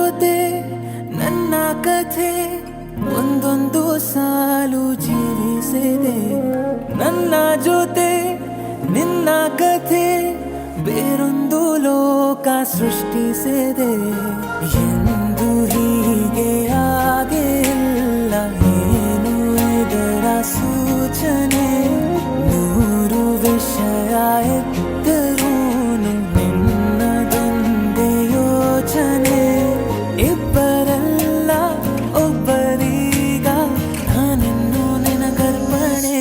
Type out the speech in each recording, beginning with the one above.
ಜೊತೆ ನನ್ನ ಕಥೆ ಒಂದೊಂದು ಸಾಲು ಜೀವಿಸಿದೆ. ನನ್ನ ಜೊತೆ ನಿನ್ನ ಕಥೆ ಬೇರೊಂದು ಲೋಕ ಸೃಷ್ಟಿಸಿದೆ. ಎಂದು ಹೀಗೆ ಆಗಿಲ್ಲ, ಏನು ಇದರ ಸೂಚನೆ? ನೂರು ವಿಷಯ ಎತ್ತರೂನು ನಿನ್ನದೊಂದೇ ಯೋಚನೆ. ಇಬ್ಬರಲ್ಲ ಒಬ್ಬರೀಗ ನಾನಿನ್ನು ನಿನ ಗರ್ಭಣೆ.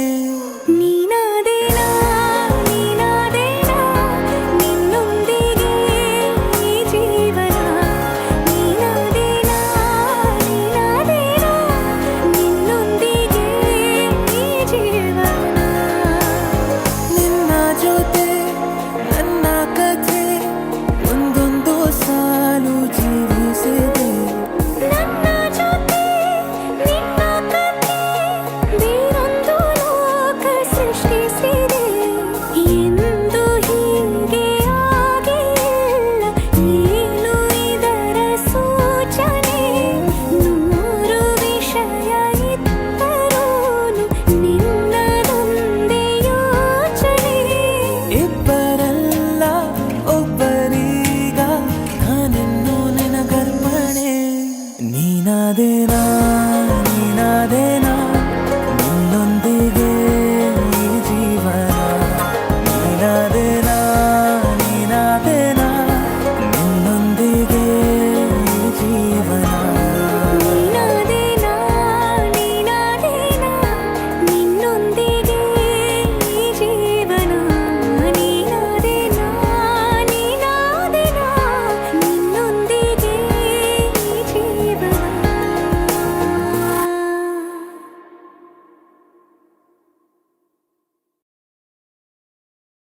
ನೀನಾದೇನಾ ನೀನಾದೇನಾ ನಿನ್ನೊಂದಿಗೆ ಈ ಜೀವನ. ನೀನಾದೇನಾ ನೀನಾದೇನಾ ನಿನ್ನೊಂದಿಗೆ ಈ ಜೀವನ. ನಿನ್ನ ಜೊತೆ ನನ್ನ ಕಥೆ ಒಂದೊಂದು ಸಾಲು ಜೀವಿಸಿದೆ. ನನ್ನ ಜೊತೆ ನಿನ್ನ ಕಥೆ ಬೇರೊಂದು ಲೋಕ ಸೃಷ್ಟಿಸಿದೆ. ಎಂದು ಹೀಗೆ ಆಗಿಲ್ಲ, ಏನು ಇದರ ಸೂಚನೆ? ನೂರು ವಿಷಯ ಇತ್ತರೂನು ನಿನ್ನದೊಂದೇ ಯೋಚನೆ. ಇಬ್ಬರಲ್ಲ ಒಬ್ಬರೀಗ ನಾನಿನ್ನು ನಿನ ಗರ್ಭಣೆ. ನೀನಾದೇನ